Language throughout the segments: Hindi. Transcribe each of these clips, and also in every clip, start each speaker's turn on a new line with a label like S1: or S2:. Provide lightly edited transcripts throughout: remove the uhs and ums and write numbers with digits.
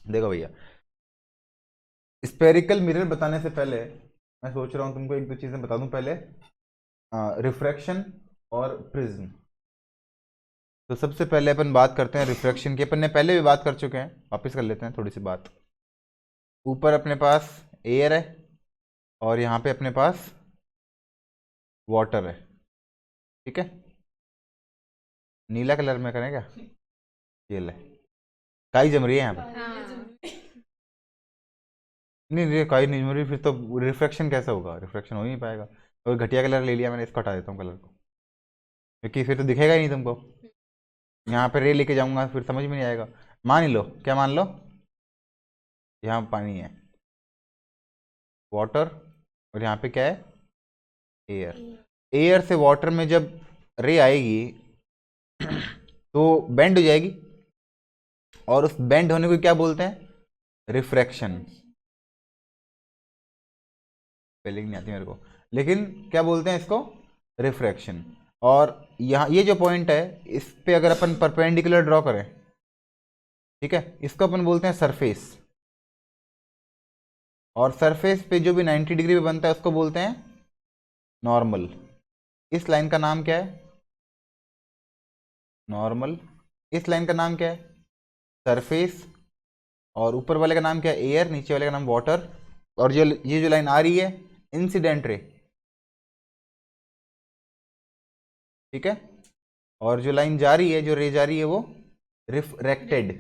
S1: देखो भैया, स्पेरिकल मिरर बताने से पहले मैं सोच रहा हूँ तुमको एक दो चीज़ें बता दूं पहले। रिफ्रैक्शन और प्रिज्म। तो सबसे पहले अपन बात करते हैं रिफ्रैक्शन की। अपन ने पहले भी बात कर चुके हैं, वापस कर लेते हैं थोड़ी सी बात। ऊपर अपने पास एयर है और यहाँ पे अपने पास वाटर है, ठीक है। नीला कलर में करें क्या? ये ले, काई जम रही है यहाँ पे।
S2: हाँ।
S1: नहीं नहीं, काई नहीं जम रही, फिर तो रिफ्रैक्शन कैसे होगा? रिफ्रैक्शन हो ही नहीं पाएगा। और घटिया कलर ले लिया मैंने, इसको हटा देता हूँ कलर को, क्योंकि फिर तो दिखेगा ही नहीं तुमको। यहाँ पे रे लेके जाऊंगा फिर समझ में नहीं आएगा। मान ही लो, क्या मान लो, यहाँ पानी है, वाटर, और यहाँ पे क्या है? एयर। एयर से वाटर में जब रे आएगी तो बेंड हो जाएगी, और उस बेंड होने को क्या बोलते हैं? रिफ्रैक्शन। स्पेलिंग नहीं आती मेरे को, लेकिन क्या बोलते हैं इसको? रिफ्रैक्शन। और यहाँ ये जो पॉइंट है, इस पे अगर अपन परपेंडिकुलर ड्रॉ करें, ठीक है, इसको अपन बोलते हैं सरफेस। और सरफेस पे जो भी 90 डिग्री पे बनता है उसको बोलते हैं नॉर्मल। इस लाइन का नाम क्या है? नॉर्मल। इस लाइन का नाम क्या है? सरफेस। और ऊपर वाले का नाम क्या है? एयर। नीचे वाले का नाम वाटर। और जो ये जो लाइन आ रही है, इंसिडेंट रे, ठीक है। और जो लाइन जा रही है, जो रे जा रही है, वो रिफ्रैक्टेड।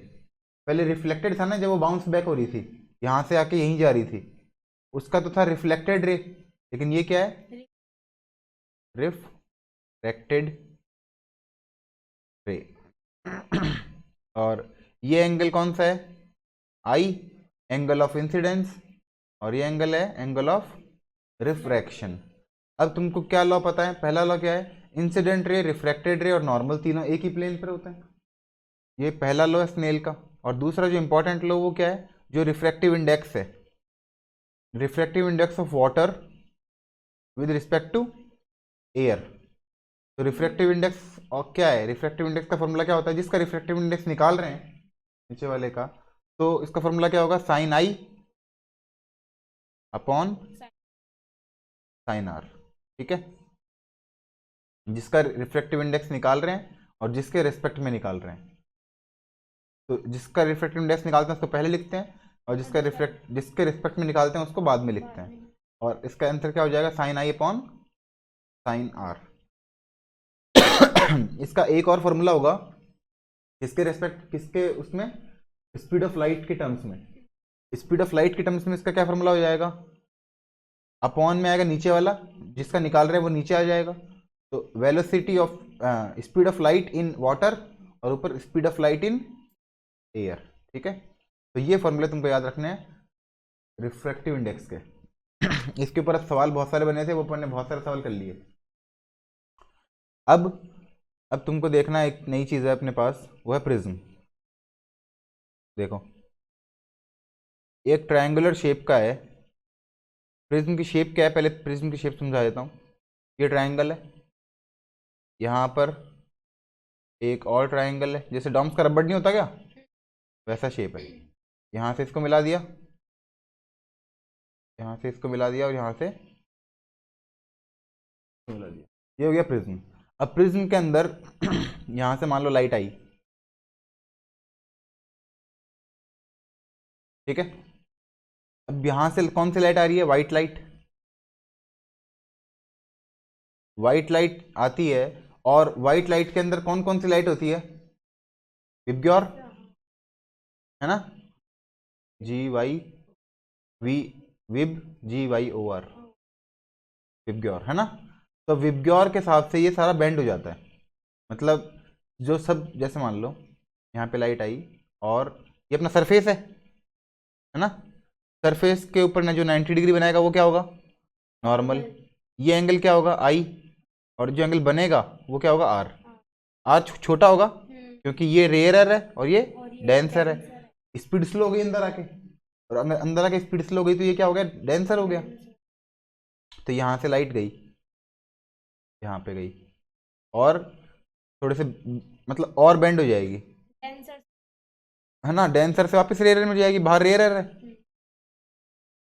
S1: पहले रिफ्लेक्टेड था ना, जब वो बाउंस बैक हो रही थी, यहां से आके यहीं जा रही थी, उसका तो था रिफ्लेक्टेड रे। लेकिन ये क्या है? रिफ्रैक्टेड रे। और ये एंगल कौन सा है? आई, एंगल ऑफ इंसिडेंस। और ये एंगल है एंगल ऑफ रिफ्रैक्शन। अब तुमको क्या लॉ पता है? पहला लॉ क्या है? इंसिडेंट रे, रिफ्रैक्टेड रे और नॉर्मल तीनों एक ही प्लेन पर होते हैं। ये पहला लॉ है स्नेल का। और दूसरा जो इंपॉर्टेंट लॉ वो क्या है? जो रिफ्रैक्टिव इंडेक्स है, refractive index of water with respect to air. तो रिफ्रैक्टिव इंडेक्स और क्या है? रिफ्रैक्टिव इंडेक्स का फॉर्मूला क्या होता है? जिसका रिफ्रैक्टिव इंडेक्स निकाल रहे हैं, नीचे वाले का, तो इसका फॉर्मूला क्या होगा? Sine i upon sine r, ठीक है। जिसका रिफ्रैक्टिव इंडेक्स निकाल रहे हैं और जिसके रिस्पेक्ट में निकाल रहे हैं। तो जिसका रिफ्रैक्टिव इंडेक्स निकालते हैं उसको पहले लिखते हैं, और जिसके रिस्पेक्ट में निकालते हैं उसको बाद में लिखते हैं। और इसका आंसर क्या हो जाएगा? Sine i upon sine r. इसका एक और फॉर्मूला होगा, किसके रेस्पेक्ट, किसके उसमें? स्पीड ऑफ लाइट के टर्म्स में। स्पीड ऑफ लाइट के टर्म्स में इसका क्या फॉर्मूला हो जाएगा? अपॉन में आएगा नीचे वाला, जिसका निकाल रहे हैं वो नीचे आ जाएगा। तो velocity of, speed of light in water, और ऊपर speed of light in air, ठीक है। तो ये फॉर्मूले तुमको याद रखने हैं रिफ्रैक्टिव इंडेक्स के। इसके ऊपर सवाल बहुत सारे बने थे, वो अपन ने बहुत सारे सवाल कर लिए। अब अब तुमको देखना एक नई चीज़ है अपने पास, वो है प्रिज्म। देखो, एक ट्रायंगुलर शेप का है। प्रिज्म की शेप क्या है? पहले प्रिज्म की शेप समझा देता हूँ। ये ट्रायंगल है, यहाँ पर एक और ट्रायंगल है, जैसे डॉम्स का रबड़ नहीं होता क्या, वैसा शेप है। यहाँ से इसको मिला दिया, यहाँ से इसको मिला दिया, और यहाँ से इसको मिला दिया, ये हो गया प्रिज्म। अब प्रिज्म के अंदर यहाँ से मान लो लाइट आई, ठीक है। अब यहाँ से कौन सी लाइट आ रही है? White light. व्हाइट लाइट आती है, और व्हाइट लाइट के अंदर कौन कौन सी लाइट होती है? विबग्योर, है ना? G Y V, VIB, G Y O R, VIBGYOR, है ना? तो विबग्योर के हिसाब से ये सारा बेंड हो जाता है। मतलब जो सब, जैसे मान लो यहाँ पे लाइट आई, और ये अपना सरफेस है ना? सरफेस के ऊपर ने जो 90 डिग्री बनाएगा वो क्या होगा? नॉर्मल। ये एंगल क्या होगा? आई। और जो एंगल बनेगा वो क्या होगा? आर। आर छोटा होगा, क्योंकि ये रेयरर है और ये डेंसर है। स्पीड स्लो हो गई अंदर आके, और अंदर आके स्पीड स्लो हो गई, तो ये क्या हो गया? डेंसर हो गया। तो यहाँ से लाइट गई, यहाँ पे गई, और थोड़े से मतलब और बेंड हो जाएगी, है ना, डेंसर से वापस रेयर में जाएगी, बाहर रेयर है।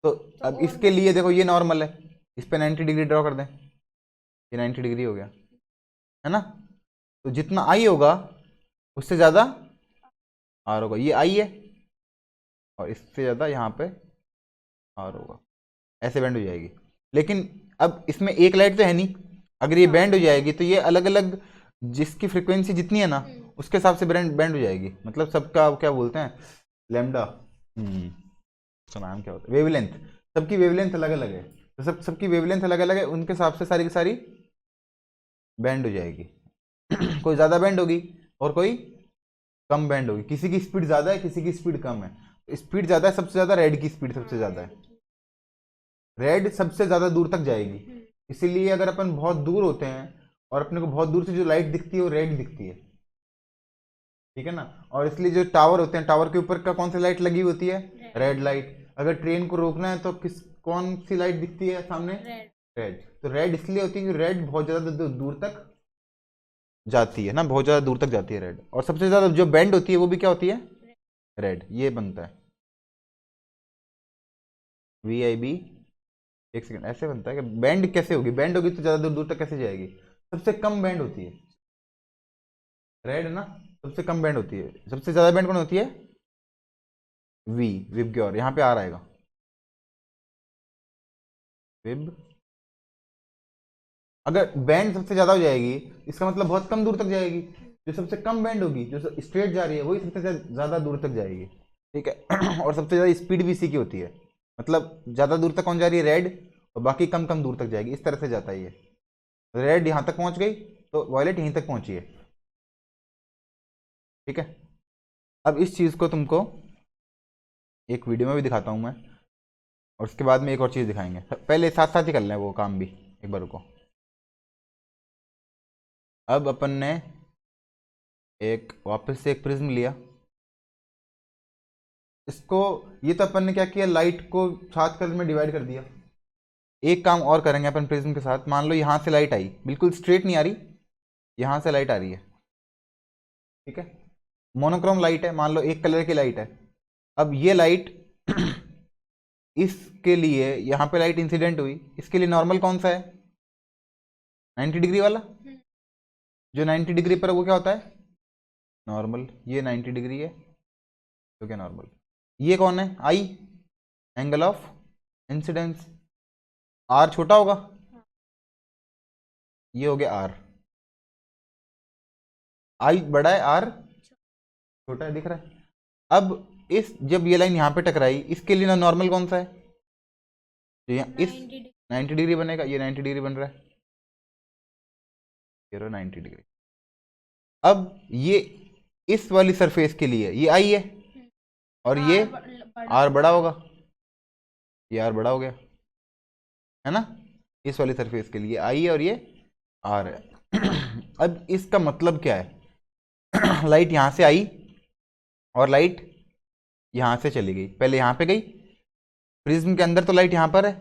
S1: तो अब इसके लिए देखो ये नॉर्मल है, इस पे 90 डिग्री ड्रॉ कर दें, ये 90 डिग्री हो गया, है ना। तो जितना आई होगा उससे ज़्यादा आर होगा, ये आई है, और इससे ज़्यादा यहाँ पे आर होगा, ऐसे बैंड हो जाएगी। लेकिन अब इसमें एक लाइट तो है नहीं, अगर ये बैंड हो जाएगी तो ये अलग अलग जिसकी फ्रिक्वेंसी जितनी है ना उसके हिसाब से बैंड बैंड हो जाएगी। मतलब सबका क्या बोलते हैं, लैम्डा, उसका नाम क्या होता है, वेवलेंथ, सबकी वेवलेंथ अलग अलग है। तो सबकी वेवलेंथ अलग अलग है, उनके हिसाब से सारी की सारी बैंड हो जाएगी। कोई ज़्यादा बैंड होगी और कोई कम बैंड होगी, किसी की स्पीड ज़्यादा है किसी की स्पीड कम है। स्पीड ज़्यादा है, सबसे ज़्यादा रेड की स्पीड सबसे ज़्यादा है, रेड सबसे ज़्यादा दूर तक जाएगी। इसीलिए अगर अपन बहुत दूर होते हैं और अपने को बहुत दूर से जो लाइट दिखती है वो रेड दिखती है, ठीक है ना। और इसलिए जो टावर होते हैं, टावर के ऊपर का कौन सी लाइट लगी होती है, रेड लाइट। अगर ट्रेन को रोकना है तो कौन सी लाइट दिखती है सामने, रेड। तो रेड इसलिए होती है कि रेड बहुत ज़्यादा दूर तक जाती है ना, बहुत ज़्यादा दूर तक जाती है रेड। और सबसे ज़्यादा जो बैंड होती है वो भी क्या होती है, रेड। ये बनता है VIB, एक सेकंड, ऐसे बनता है कि बैंड कैसे होगी, बैंड होगी तो ज़्यादा दूर दूर तक कैसे जाएगी। सबसे कम बैंड होती है रेड ना, सबसे कम बैंड होती है। सबसे ज़्यादा बैंड कौन होती है, विबग्योर, यहाँ पे आ रहेगा विब। अगर बैंड सबसे ज़्यादा हो जाएगी इसका मतलब बहुत कम दूर तक जाएगी, जो सबसे कम बैंड होगी जो स्ट्रेट जा रही है वही सबसे ज़्यादा दूर तक जाएगी, ठीक है। और सबसे ज़्यादा स्पीड भी इसी की होती है, मतलब ज़्यादा दूर तक कौन जा रही है, रेड, और बाकी कम कम दूर तक जाएगी, इस तरह से जाता है ये। रेड यहाँ तक पहुँच गई तो वॉयलेट यहीं तक पहुँची है, ठीक है। अब इस चीज़ को तुमको एक वीडियो में भी दिखाता हूँ मैं, और उसके बाद में एक और चीज़ दिखाएंगे। पहले साथ साथ ही कर लें वो काम भी, एक बार रुको। अब अपन ने एक वापस से एक प्रिज्म लिया, इसको, ये तो अपन ने क्या किया, लाइट को 7 कलर में डिवाइड कर दिया। एक काम और करेंगे अपन प्रिज्म के साथ, मान लो यहाँ से लाइट आई, बिल्कुल स्ट्रेट नहीं आ रही, यहाँ से लाइट आ रही है, ठीक है। मोनोक्रोम लाइट है, मान लो एक कलर की लाइट है। अब ये लाइट इसके लिए यहाँ पे लाइट इंसिडेंट हुई, इसके लिए नॉर्मल कौन सा है, 90 डिग्री वाला। जो 90 डिग्री पर वो क्या होता है, नॉर्मल। ये 90 डिग्री है तो क्या नॉर्मल। ये कौन है, आई, एंगल ऑफ इंसिडेंस। आर छोटा होगा, ये हो गया आर। आई बड़ा है, आर छोटा है, दिख रहा है। अब इस जब ये लाइन यहाँ पे टकराई, इसके लिए ना नॉर्मल कौन सा है, तो यहाँ इस 90 डिग्री बनेगा, ये 90 डिग्री बन रहा है, 90 डिग्री। अब ये इस वाली सरफेस के लिए ये आई है, और ये आर बड़ा होगा, ये आर बड़ा हो गया, है ना। इस वाली सरफेस के लिए आई है और ये आर है। अब इसका मतलब क्या है, लाइट यहाँ से आई और लाइट यहाँ से चली गई, पहले यहाँ पे गई, प्रिज्म के अंदर तो लाइट यहाँ पर है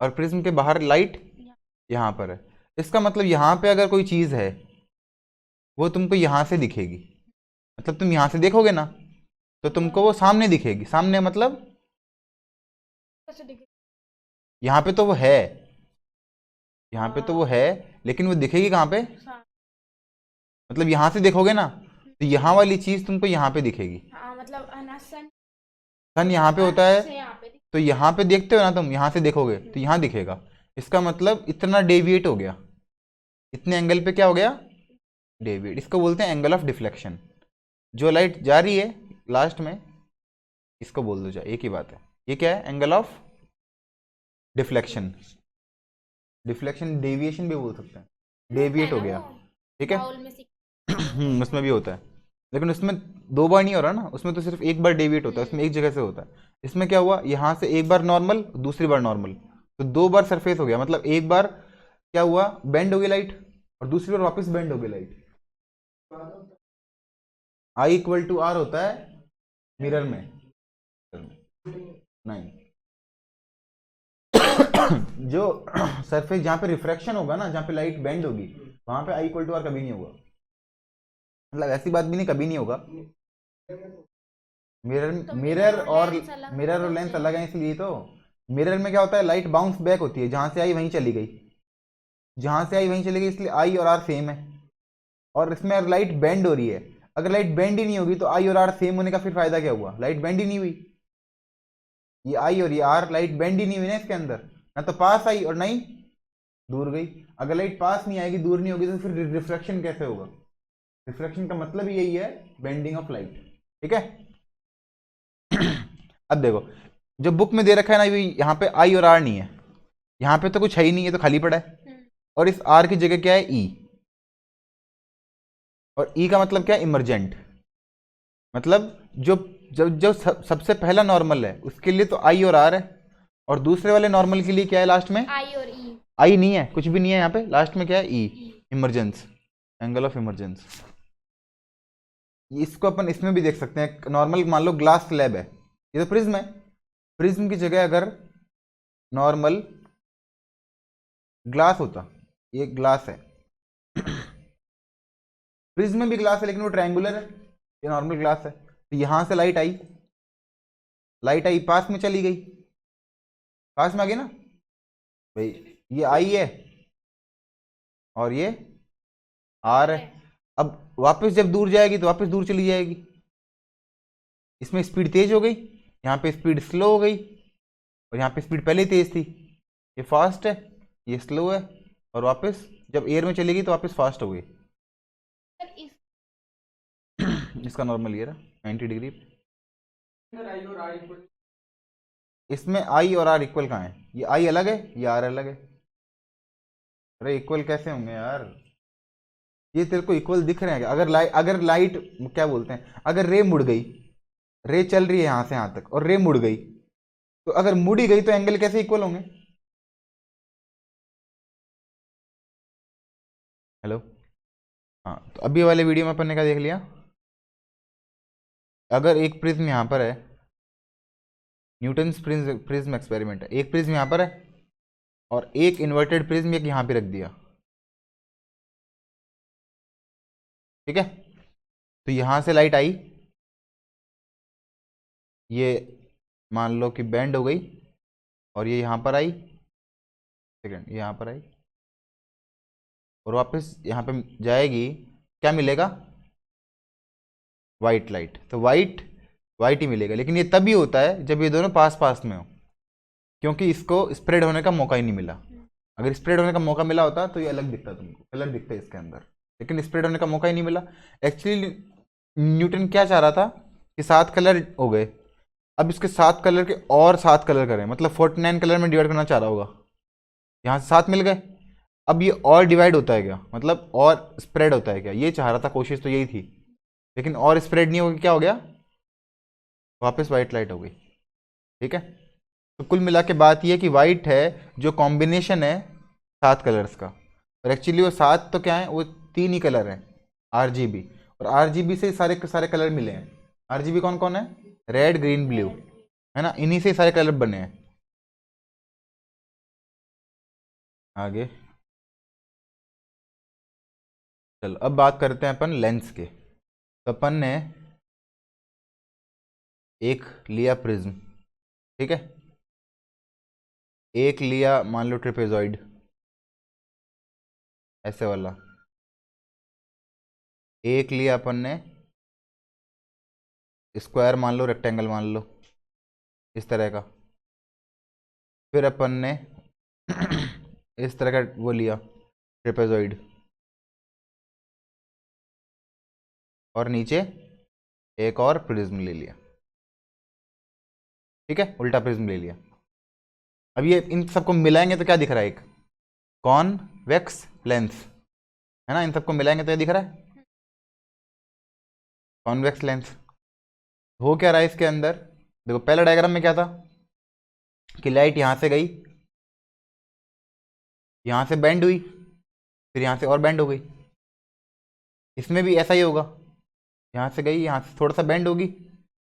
S1: और प्रिज्म के बाहर लाइट यहाँ पर है। इसका मतलब यहाँ पे अगर कोई चीज़ है वो तुमको यहाँ से दिखेगी, मतलब तुम यहाँ से देखोगे ना तो तुमको वो सामने दिखेगी। सामने मतलब यहाँ पे तो वो है, यहाँ पे तो वो है, लेकिन वो दिखेगी कहाँ पे, मतलब यहाँ से देखोगे ना तो यहाँ वाली चीज तुमको यहाँ पे दिखेगी।
S2: मतलब
S1: सन यहाँ पे होता है, तो यहाँ पे देखते हो ना तुम, यहाँ से देखोगे तो यहाँ दिखेगा। इसका मतलब इतना डेविएट हो गया, इतने एंगल पे क्या हो गया, डेविएट। इसको बोलते हैं एंगल ऑफ डिफ्लेक्शन। जो लाइट जा रही है लास्ट में, इसको बोल दो, एक ही बात है। ये क्या है, angle of deflection. Deflection deviation भी बोल सकते हैं, डेविएट हो गया, ठीक है। उसमें भी होता है, लेकिन उसमें 2 बार नहीं हो रहा ना, उसमें तो सिर्फ एक बार डेविएट होता है, उसमें एक जगह से होता है। इसमें क्या हुआ, यहाँ से एक बार नॉर्मल, दूसरी बार नॉर्मल, तो 2 बार सरफेस हो गया। मतलब एक बार क्या हुआ, बेंड हो गई लाइट, और दूसरी बार वापस बेंड हो गई light. I equal to r होता है मिरर में, नहीं। जो सरफेस जहाँ पे रिफ्रैक्शन होगा ना, जहाँ पे लाइट बेंड होगी, वहां पे I इक्वल टू आर कभी नहीं होगा। मतलब ऐसी बात भी नहीं, कभी नहीं होगा। मिरर
S2: तो
S1: मिरर और
S2: लेंस अलग
S1: मिरर और
S2: होने
S1: लेंस अलग है,
S2: चाहिए।
S1: इसलिए तो मिरर में क्या होता है, लाइट बाउंस बैक होती है, जहां से आई वहीं चली गई, जहां से आई वहीं चली गई, इसलिए आई और आर सेम है। और इसमें लाइट बेंड हो रही है, अगर लाइट बेंड ही नहीं होगी तो आई और आर सेम होने का फिर फायदा क्या हुआ, लाइट बेंड ही नहीं हुई। ये आई और ये आर लाइट बेंड ही नहीं हुई ना इसके अंदर, ना तो पास आई और नहीं दूर गई। अगर लाइट पास नहीं आएगी, दूर नहीं होगी, तो फिर रिफ्लेक्शन कैसे होगा। रिफ्लेक्शन का मतलब ही यही है, बेंडिंग ऑफ लाइट। ठीक है। अब देखो, जो बुक में दे रखा है ना, ये यहाँ पे आई और आर नहीं है, यहाँ पे तो कुछ है ही नहीं, है तो खाली पड़ा है। और इस आर की जगह क्या है, ई। और ई का मतलब क्या है, इमरजेंट। मतलब जो जो जो सबसे पहला नॉर्मल है उसके लिए तो आई और आर है, और दूसरे वाले नॉर्मल के लिए क्या है लास्ट में,
S2: आई और ई।
S1: आई नहीं है, कुछ भी नहीं है यहाँ पे, लास्ट में क्या है, E. Emergence, angle of emergence. इसको अपन इसमें भी देख सकते हैं, नॉर्मल मान लो ग्लास स्लैब है, ये तो प्रिज्म है, प्रिज्म की जगह अगर नॉर्मल ग्लास होता, ये ग्लास है, प्रिज्म में भी ग्लास है लेकिन वो ट्रायंगुलर है, ये नॉर्मल ग्लास है, तो यहां से लाइट आई, लाइट आई पास में चली गई, पास में आ गई ना भाई, ये आई है और ये आर है। अब वापस जब दूर जाएगी तो वापस दूर चली जाएगी, इसमें स्पीड तेज हो गई, यहाँ पे स्पीड स्लो हो गई, और यहाँ पे स्पीड पहले ही तेज थी, ये फास्ट है, ये स्लो है, और वापस जब एयर में चलेगी तो वापस फास्ट हो गई। इसका नॉर्मल ये रहा 90 डिग्री। इसमें आई और आर इक्वल कहाँ है, ये आई अलग है, ये आर अलग है। अरे इक्वल कैसे होंगे यार, ये तेरे को इक्वल दिख रहे हैं क्या? अगर लाइट क्या बोलते हैं, अगर रे मुड़ गई, रे चल रही है यहां से यहां तक और रे मुड़ गई, तो अगर मुड़ ही गई तो एंगल कैसे इक्वल होंगे। हेलो। हाँ, तो अभी वाले वीडियो में अपन ने क्या देख लिया, अगर एक प्रिज्म यहां पर है, न्यूटन प्रिज्म एक्सपेरिमेंट है, एक प्रिज्म यहां पर है और एक इन्वर्टेड प्रिज्म एक यहां पे रख दिया, ठीक है, तो यहां से लाइट आई, ये मान लो कि बेंड हो गई, और ये यहां पर आई, सेकेंड यहाँ पर आई, और वापस यहाँ पे जाएगी, क्या मिलेगा, वाइट लाइट, तो वाइट वाइट ही मिलेगा, लेकिन ये तभी होता है जब ये दोनों पास पास में हो, क्योंकि इसको स्प्रेड होने का मौका ही नहीं मिला। अगर स्प्रेड होने का मौका मिला होता तो ये अलग दिखता, तुमको कलर दिखता है इसके अंदर, लेकिन स्प्रेड होने का मौका ही नहीं मिला। एक्चुअली न्यूटन क्या चाह रहा था कि 7 कलर हो गए, अब इसके 7 कलर के और 7 कलर करें, मतलब 49 कलर में डिवाइड करना चाह रहा होगा, यहाँ से 7 मिल गए, अब ये और डिवाइड होता है क्या, मतलब और स्प्रेड होता है क्या, ये चाह रहा था, कोशिश तो यही थी, लेकिन और स्प्रेड नहीं होगी, क्या हो गया, वापस वाइट लाइट हो गई। ठीक है, तो कुल मिला के बात ये है कि वाइट है जो कॉम्बिनेशन है 7 कलर्स का, और एक्चुअली वो 7 तो क्या है, वो 3 ही कलर हैं, आरजीबी, और आरजीबी से सारे के सारे कलर मिले हैं। आरजीबी कौन कौन है, रेड ग्रीन ब्लू, है ना, इन्हीं से सारे कलर बने हैं। आगे चलो, अब बात करते हैं अपन लेंस के। तो अपन ने एक लिया प्रिज्म, ठीक है, एक लिया मान लो ट्रिपेजॉइड ऐसे वाला, एक लिया अपन ने स्क्वायर मान लो, रेक्टेंगल मान लो, इस तरह का, फिर अपन ने इस तरह का वो लिया ट्रिपेजॉइड, और नीचे एक और प्रिज्म ले लिया, ठीक है, उल्टा प्रिज्म ले लिया। अब ये इन सबको मिलाएंगे तो क्या दिख रहा है, एक कॉन्वेक्स लेंस, है ना, इन सबको मिलाएंगे तो ये दिख रहा है कॉन्वेक्स लेंस। हो क्या रहा है इसके अंदर, देखो पहला डायग्राम में क्या था कि लाइट यहां से गई, यहां से बेंड हुई, फिर यहां से और बेंड हो गई, इसमें भी ऐसा ही होगा, यहां से गई, यहां से थोड़ा सा बेंड होगी,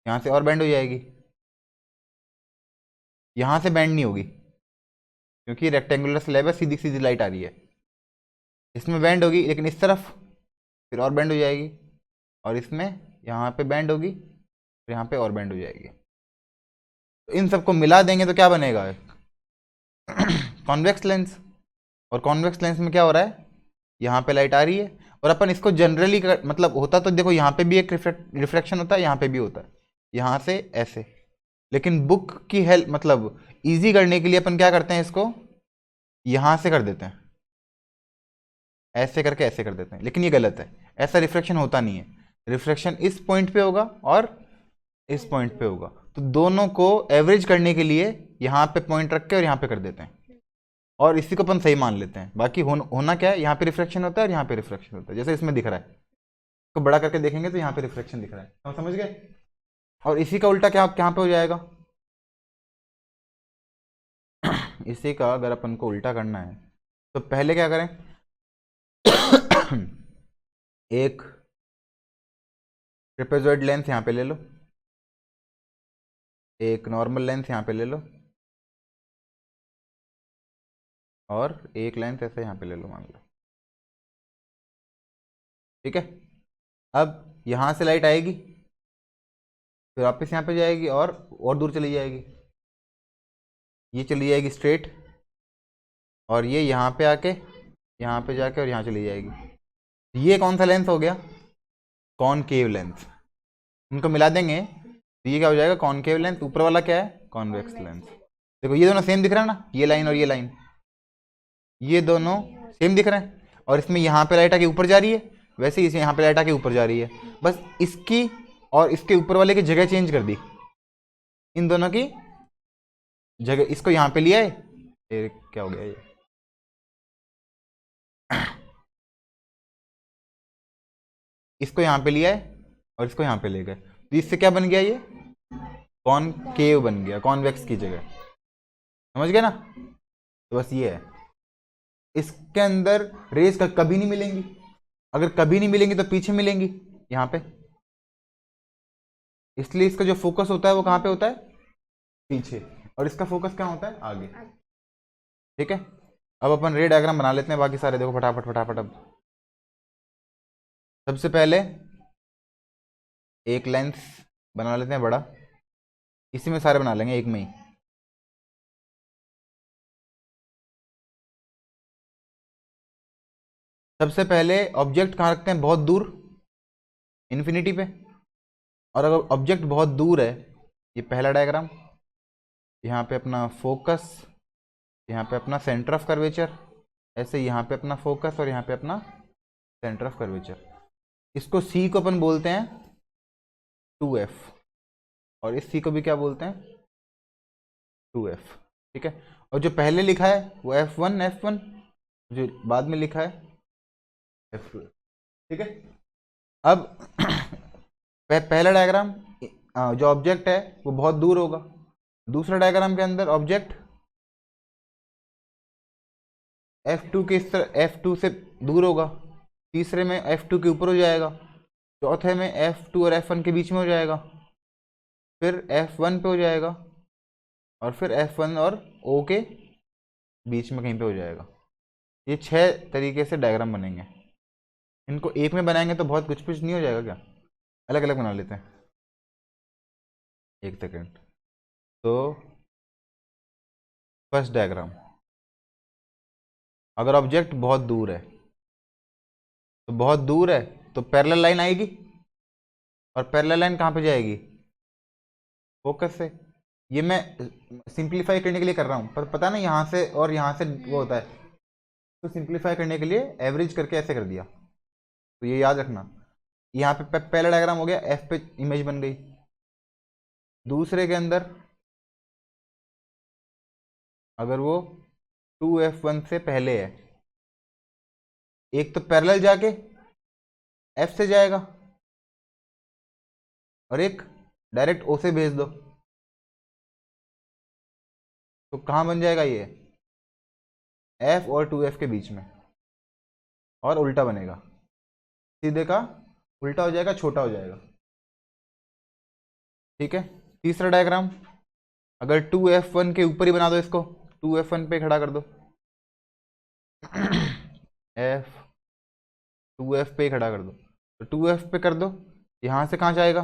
S1: यहां से और बेंड हो जाएगी, यहां से बेंड नहीं होगी क्योंकि रेक्टेंगुलर स्लैब है, सीधी सीधी लाइट आ रही है, इसमें बेंड होगी लेकिन इस तरफ, फिर और बेंड हो जाएगी, और इसमें यहाँ पे बेंड होगी, फिर यहाँ पे और बेंड हो जाएगी। तो इन सबको मिला देंगे तो क्या बनेगा? Convex lens. और कॉन्वेक्स लेंस में क्या हो रहा है? यहाँ पे लाइट आ रही है, और अपन इसको जनरली मतलब होता तो देखो यहाँ पे भी एक रिफ्लेक्शन होता है, यहाँ पे भी होता है, यहाँ से ऐसे। लेकिन बुक की हेल्प मतलब इजी करने के लिए अपन क्या करते हैं, इसको यहाँ से कर देते हैं, ऐसे करके ऐसे कर देते हैं। लेकिन ये गलत है, ऐसा रिफ्लेक्शन होता नहीं है। रिफ्लेक्शन इस पॉइंट पे होगा और इस पॉइंट पे होगा। तो दोनों को एवरेज करने के लिए यहाँ पे पॉइंट रख के और यहाँ पे कर देते हैं, और इसी को अपन सही मान लेते हैं। बाकी होना क्या है, यहाँ पे रिफ्लेक्शन होता है और यहाँ पे रिफ्लेक्शन होता है, जैसे इसमें दिख रहा है। इसको बड़ा करके देखेंगे तो यहाँ पे रिफ्लेक्शन दिख रहा है, तो समझ गए। और इसी का उल्टा क्या कहाँ पे हो जाएगा? इसी का अगर अपन को उल्टा करना है तो पहले क्या करें? एक ट्रेपेजॉइड लेंस यहाँ पे ले लो, एक नॉर्मल लेंस यहाँ पे ले लो, और एक लेंस ऐसे यहाँ पे ले लो, मान लो। ठीक है। अब यहाँ से लाइट आएगी, फिर वापस यहाँ पे जाएगी और दूर चली जाएगी, ये चली जाएगी स्ट्रेट, और ये यहाँ पे आके यहाँ पे जाके और यहाँ चली जाएगी। ये कौन सा लेंस हो गया? Concave lens. इनको मिला देंगे तो ये क्या हो जाएगा? Concave lens. ऊपर वाला क्या है? Convex lens. देखो ये दोनों सेम दिख रहा है ना, ये लाइन और ये लाइन, ये दोनों सेम दिख रहे हैं। और इसमें यहाँ पे लाइट आके ऊपर जा रही है, वैसे ही इसे यहाँ पे लाइट आके ऊपर जा रही है। बस इसकी और इसके ऊपर वाले की जगह चेंज कर दी, इन दोनों की जगह। इसको यहाँ पे लिया है, क्या हो गया ये? इसको यहाँ पे लिया है और इसको यहाँ पे ले गए, तो इससे क्या बन गया? ये कॉनकेव बन गया, कॉन्वेक्स की जगह। समझ गए ना? तो बस ये है, इसके अंदर रेस कभी नहीं मिलेंगी। अगर कभी नहीं मिलेंगी तो पीछे मिलेंगी यहाँ पे, इसलिए इसका जो फोकस होता है वो कहाँ पे होता है? पीछे। और इसका फोकस क्या होता है? आगे। ठीक है। अब अपन रे डायग्राम बना लेते हैं, बाकी सारे देखो फटाफट फटाफट। अब सबसे पहले एक लेंस बना लेते हैं बड़ा, इसी में सारे बना लेंगे एक में ही। सबसे पहले ऑब्जेक्ट कहाँ रखते हैं? बहुत दूर, इन्फिनिटी पे। और अगर ऑब्जेक्ट बहुत दूर है, ये पहला डायग्राम, यहाँ पे अपना फोकस, यहाँ पे अपना सेंटर ऑफ कर्वेचर, ऐसे यहाँ पे अपना फोकस और यहाँ पे अपना सेंटर ऑफ कर्वेचर। इसको सी को अपन बोलते हैं 2f, और इस सी को भी क्या बोलते हैं? 2f। ठीक है। और जो पहले लिखा है वो f1, जो बाद में लिखा है f2। ठीक है। अब पहला डायग्राम, जो ऑब्जेक्ट है वो बहुत दूर होगा। दूसरा डायग्राम के अंदर ऑब्जेक्ट f2 के इस तरह f2 से दूर होगा, तीसरे में f2 के ऊपर हो जाएगा, चौथे में f2 और f1 के बीच में हो जाएगा, फिर f1 पे हो जाएगा, और फिर f1 और o के बीच में कहीं पे हो जाएगा। ये 6 तरीके से डायग्राम बनेंगे। इनको एक में बनाएंगे तो बहुत कुछ कुछ नहीं हो जाएगा क्या? अलग अलग बना लेते हैं, एक सेकेंड। तो फर्स्ट डायग्राम, अगर ऑब्जेक्ट बहुत दूर है, तो बहुत दूर है तो पैरेलल लाइन आएगी, और पैरेलल लाइन कहाँ पे जाएगी? फोकस से। ये मैं सिंप्लीफाई करने के लिए कर रहा हूँ, पर पता ना यहाँ से और यहाँ से वो होता है, तो सिंप्लीफाई करने के लिए एवरेज करके ऐसे कर दिया। तो ये याद रखना, यहाँ पे पहला डायग्राम हो गया, एफ पे इमेज बन गई। दूसरे के अंदर अगर वो 2f1 से पहले है, एक तो पैरेलल जाके f से जाएगा, और एक डायरेक्ट o से भेज दो, तो कहाँ बन जाएगा? ये f और 2f के बीच में, और उल्टा बनेगा, सीधे का उल्टा हो जाएगा, छोटा हो जाएगा। ठीक है। तीसरा डायग्राम, अगर 2f1 के ऊपर ही बना दो इसको, 2f1 पे खड़ा कर दो, f 2f पे खड़ा कर दो, तो 2f पे कर दो, यहाँ से कहाँ जाएगा?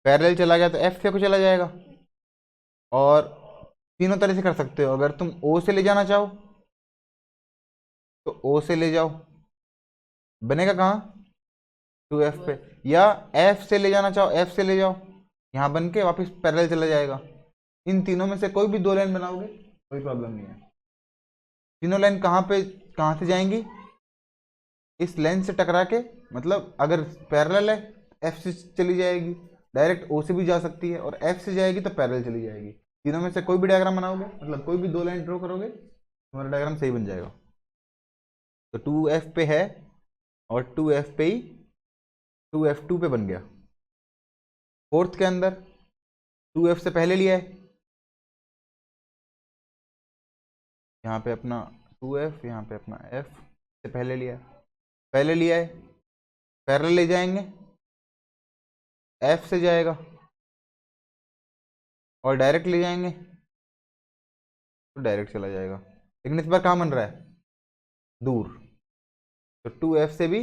S1: पैरेलल चला गया तो एफ से को चला जाएगा। और तीनों तरह से कर सकते हो, अगर तुम ओ से ले जाना चाहो तो ओ से ले जाओ, बनेगा कहाँ 2f पे, या एफ से ले जाना चाहो एफ से ले जाओ, यहाँ बन के वापस पैरेलल चला जाएगा। इन तीनों में से कोई भी 2 लाइन बनाओगे कोई प्रॉब्लम नहीं है। तीनों लाइन कहाँ से जाएंगी, इस लाइन से टकरा के, मतलब अगर पैरेलल है एफ से चली जाएगी, डायरेक्ट ओ से भी जा सकती है, और एफ से जाएगी तो पैरेलल चली जाएगी। तीनों में से कोई भी डायग्राम बनाओगे, मतलब कोई भी 2 लाइन ड्रॉ करोगे, तुम्हारा डायग्राम सही बन जाएगा। तो 2f पे है और 2f पे ही 2f2 पे बन गया। फोर्थ के अंदर 2f से पहले लिया है, यहाँ पे अपना 2f, यहाँ पे अपना f से पहले लिया है, पैरेलल ले जाएंगे, f से जाएगा, और डायरेक्ट ले जाएंगे तो डायरेक्ट चला जाएगा। लेकिन इस बार कहाँ बन रहा है, दूर, तो 2f से भी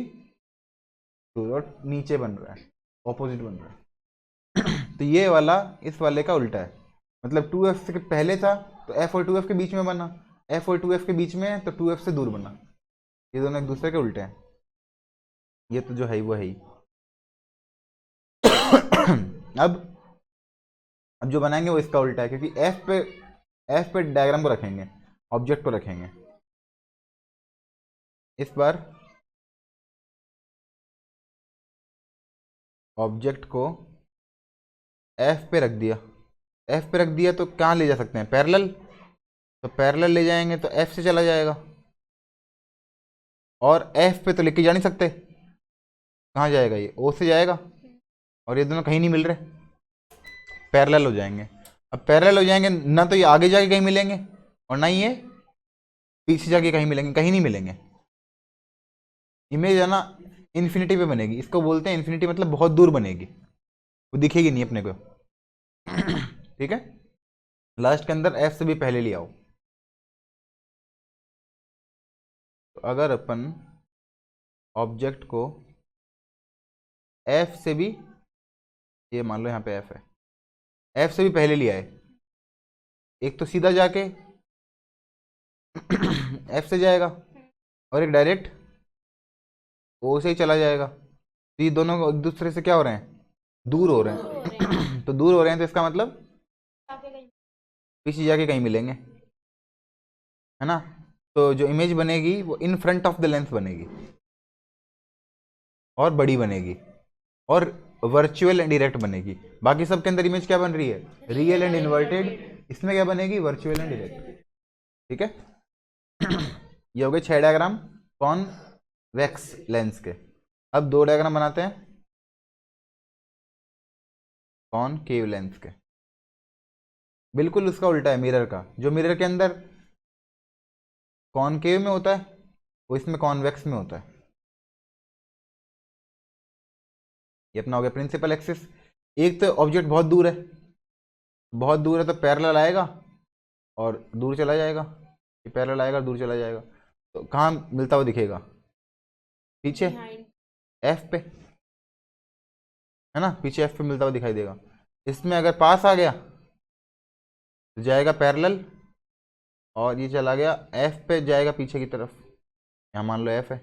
S1: दूर और नीचे बन रहा है, ऑपोजिट बन रहा है। तो ये वाला इस वाले का उल्टा है, मतलब 2f से पहले था तो f और 2f के बीच में बना, f और 2f के बीच में है तो 2f से दूर बना। ये दोनों एक दूसरे के उल्टे हैं, ये तो जो है वो है ही। अब जो बनाएंगे वो इसका उल्टा है, क्योंकि f पे डायग्राम को रखेंगे, ऑब्जेक्ट को रखेंगे। इस बार ऑब्जेक्ट को f पे रख दिया, तो कहाँ ले जा सकते हैं, पैरेलल, तो पैरेलल ले जाएंगे तो f से चला जाएगा, और f पे तो लेके जा नहीं सकते, कहाँ जाएगा, ये o से जाएगा, और ये दोनों कहीं नहीं मिल रहे, पैरेलल हो जाएंगे। अब पैरेलल हो जाएंगे ना तो ये आगे जाके कहीं मिलेंगे और ना ही ये पीछे जाके कहीं मिलेंगे, कहीं नहीं मिलेंगे। इमेज है ना इन्फिनिटी पे बनेगी, इसको बोलते हैं इन्फिनिटी, मतलब बहुत दूर बनेगी, वो दिखेगी नहीं अपने को। ठीक है, लास्ट के अंदर f से भी पहले ले आओ। तो अगर अपन ऑब्जेक्ट को f से भी, ये मान लो यहाँ पे f है, f से भी पहले लिया है, एक तो सीधा जाके f से जाएगा, और एक डायरेक्ट o से ही चला जाएगा। तो ये दोनों एक दूसरे से क्या हो रहे हैं, दूर हो रहे हैं। तो दूर हो रहे हैं तो इसका मतलब पीछे जाके कहीं मिलेंगे, है ना। तो जो इमेज बनेगी वो in front of the lens बनेगी, और बड़ी बनेगी, और वर्चुअल एंड डायरेक्ट बनेगी। बाकी सब के अंदर इमेज क्या बन रही है, रियल एंड इन्वर्टेड, इसमें क्या बनेगी, वर्चुअल एंड डायरेक्ट। ठीक है, ये हो गए 6 डायग्राम कॉन्वेक्स लेंस के। अब 2 डायग्राम बनाते हैं कॉनकेव लेंस के। बिल्कुल उसका उल्टा है मिरर का, जो मिरर के अंदर कॉनकेव में होता है वो इसमें कॉन्वेक्स में होता है। ये अपना हो गया प्रिंसिपल एक्सिस। एक तो ऑब्जेक्ट बहुत दूर है तो पैरेलल आएगा और दूर चला जाएगा, ये पैरेलल आएगा और दूर चला जाएगा। तो कहाँ मिलता हुआ दिखेगा, पीछे एफ पे, है ना, पीछे एफ पे मिलता हुआ दिखाई देगा। इसमें अगर पास आ गया तो जाएगा पैरेलल, और ये चला गया एफ पे, जाएगा पीछे की तरफ, यहाँ मान लो एफ है।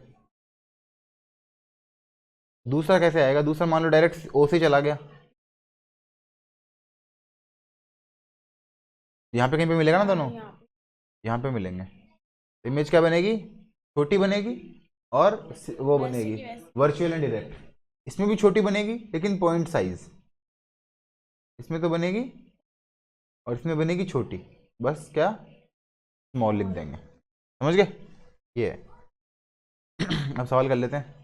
S1: दूसरा कैसे आएगा, दूसरा मान लो डायरेक्ट ओ से चला गया, यहाँ पे कहीं पे मिलेगा ना दोनों, यहाँ पे मिलेंगे। इमेज क्या बनेगी, छोटी बनेगी, और वो बनेगी वर्चुअल एंड डायरेक्ट। इसमें भी छोटी बनेगी लेकिन पॉइंट साइज, इसमें तो बनेगी और इसमें बनेगी छोटी, बस क्या स्मॉल लिख देंगे, समझ गए। ये अब सवाल कर लेते हैं,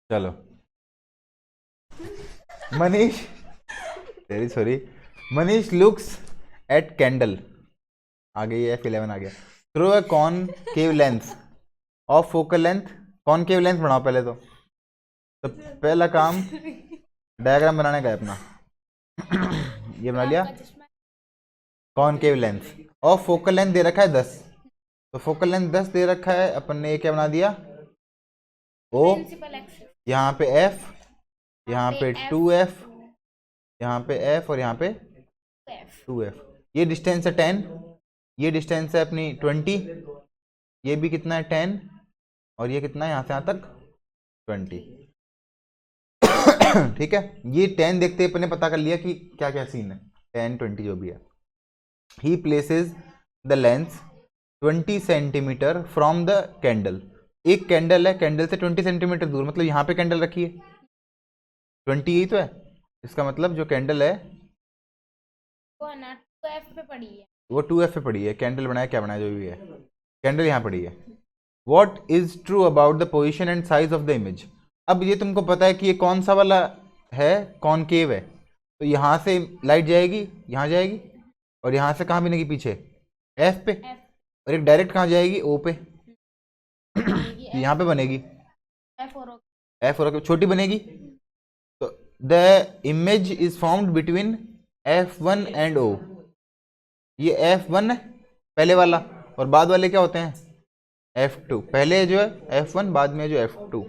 S1: चलो। मनीष लुक्स एट कैंडल, आ गई है F11 आ गया। Through a concave lens of focal length, concave lens बनाओ पहले तो पहला काम डायग्राम बनाने का है अपना। ये बना लिया, concave lens of focal length दे रखा है 10, तो फोकल लेंथ 10 दे रखा है, अपन ने क्या बना दिया, O, यहाँ पे F, यहाँ पे 2f, यहाँ पे f और यहाँ पे 2f। ये डिस्टेंस है 10, ये डिस्टेंस है अपनी 20, ये भी कितना है 10, और ये कितना है यहाँ से यहाँ तक 20। ठीक है, ये 10 देखते ही अपने पता कर लिया कि क्या क्या सीन है, 10 20 जो भी है। He places the lens 20 centimetre from the candle. एक कैंडल है, कैंडल से 20 सेंटीमीटर दूर, मतलब यहाँ पे कैंडल रखी है 20, यही तो है। इसका मतलब जो कैंडल है
S2: वो ना 2f पे पड़ी है,
S1: वो 2f पे पड़ी है। कैंडल बनाया क्या बनाया जो भी है, कैंडल यहाँ पड़ी है। What is true about the position and size of the image. अब ये तुमको पता है कि ये कौन सा वाला है, कॉनकेव है, तो यहाँ से लाइट जाएगी, यहाँ जाएगी, और यहाँ से कहाँ बनेगी पीछे f पे, और एक डायरेक्ट कहाँ जाएगी o पे, यहाँ पे बनेगी f और छोटी बनेगी। तो the image is formed between f1 and o। ये f1 है पहले वाला, और बाद वाले क्या होते हैं f2। पहले जो है f1, बाद में जो f2।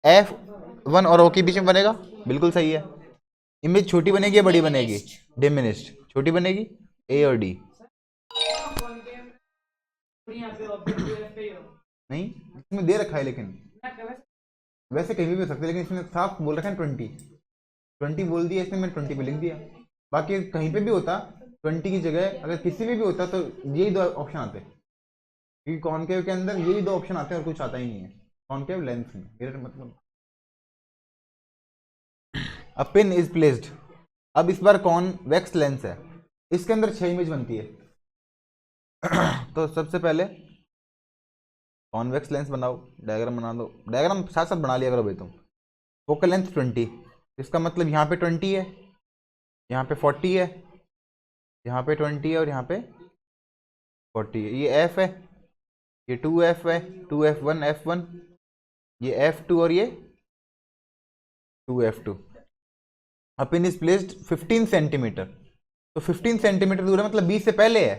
S1: f1 और o के बीच में बनेगा, बिल्कुल सही है। इमेज छोटी बनेगी या बड़ी बनेगी, डिमिनिश्ड। छोटी बनेगी a और d। नहीं, इसमें दे रखा है, लेकिन वैसे कहीं भी हो सकता है, लेकिन इसमें साफ बोल रखा है 20 बोल दिया इसने, मैंने 20 पे लिख दिया। बाकी कहीं पे भी होता 20 की जगह अगर किसी में भी होता तो यही दो ऑप्शन आते, क्योंकि कॉनकेव के अंदर यही दो ऑप्शन आते हैं और कुछ आता ही नहीं है कॉनकेव लेंस में, मेरा मतलब। अ पिन इज प्लेस्ड। अब इस बार कॉन्वेक्स लेंस है, इसके अंदर 6 इमेज बनती है। तो सबसे पहले कॉन्वेक्स लेंस बनाओ, डायग्राम बना दो, डायग्राम साथ साथ बना लिया करो भाई तुम। फोकल लेंथ 20, इसका मतलब यहाँ पे 20 है, यहाँ पे 40 है, यहाँ पे 20 है, और यहाँ पे 40 है। ये f है, ये 2f है, 2f1 f1, ये f2 और ये 2f2। A pin is placed 15 centimetre. तो 15 सेंटीमीटर दूर है, मतलब 20 से पहले है,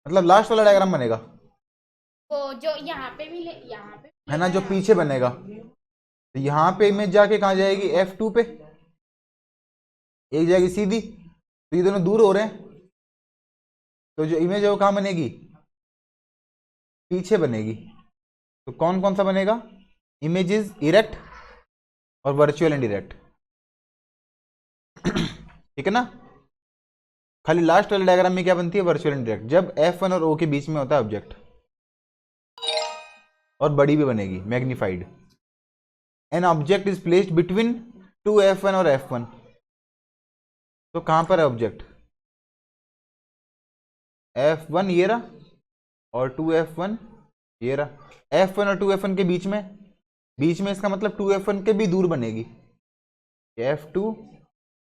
S1: मतलब लास्ट वाला डायग्राम बनेगा
S2: वो जो यहाँ पे भी यहाँ पे
S1: है ना, जो पीछे बनेगा। तो यहाँ पे इमेज जाके कहाँ जाएगी f2 पे, एक जाएगी सीधी, तो ये दोनों दूर हो रहे हैं, तो जो इमेज है वो कहाँ बनेगी, पीछे बनेगी। तो कौन कौन सा बनेगा, इमेजेस इरेक्ट और वर्चुअल एंड इरेक्ट। ठीक है ना। खाली लास्ट वाले डायग्राम में क्या बनती है, वर्चुअल एंड इरेक्ट, जब f1 और o के बीच में होता है ऑब्जेक्ट। और बड़ी भी बनेगी, magnified. An object is placed between 2f1 और f1। तो कहां पर है ऑब्जेक्ट, f1 ये रहा, और 2f1 ये रहा। f1 और 2f1 के बीच में इसका मतलब 2f1 के भी दूर बनेगी, ये f2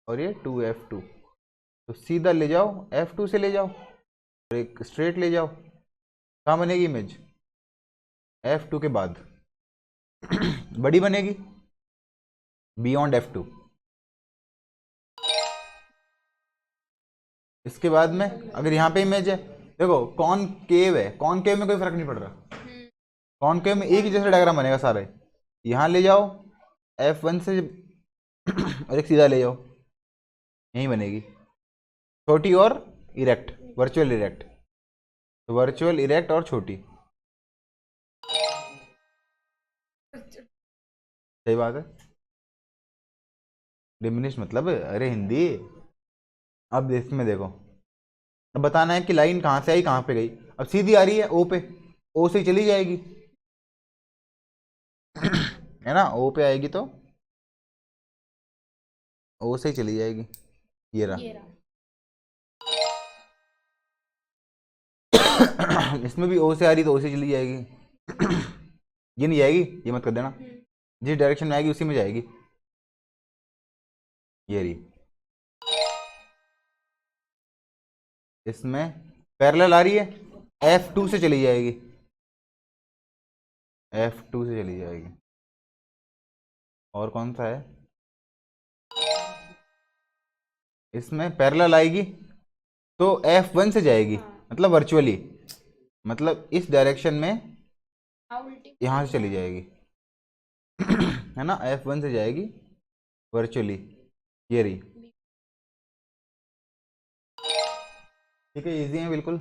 S1: और ये 2f2। तो सीधा ले जाओ, f2 से ले जाओ और एक स्ट्रेट ले जाओ, कहाँ बनेगी इमेज, f2 के बाद। बड़ी बनेगी बियॉन्ड f2। इसके बाद में अगर यहाँ पे इमेज है, देखो कॉनकेव है, कॉनकेव में कोई फर्क नहीं पड़ रहा, कॉनकेव में एक ही जैसा डायग्राम बनेगा सारे। यहाँ ले जाओ f1 से और एक सीधा ले जाओ, यहीं बनेगी, छोटी और इरेक्ट, वर्चुअल इरेक्ट। तो वर्चुअल इरेक्ट और छोटी, सही बात है। डिमिनिश मतलब अरे हिंदी। अब इसमें देखो, अब बताना है कि लाइन कहाँ से आई कहाँ पे गई। अब सीधी आ रही है ओ पे, ओ से चली जाएगी है ना, ओ पे आएगी तो ओ से ही चली जाएगी, ये रहा। इसमें भी ओ से आ रही तो ओ से चली जाएगी। ये नहीं जाएगी, ये मत कर देना, जिस डायरेक्शन में आएगी उसी में जाएगी, ये रही। इसमें पैरेलल आ रही है, f2 से चली जाएगी, f2 से चली जाएगी। और कौन सा है, इसमें पैरेलल आएगी तो f1 से जाएगी, मतलब वर्चुअली, मतलब इस डायरेक्शन में यहाँ से चली जाएगी है ना, f1 से जाएगी वर्चुअली, ये रही। ठीक है, इजी है बिल्कुल।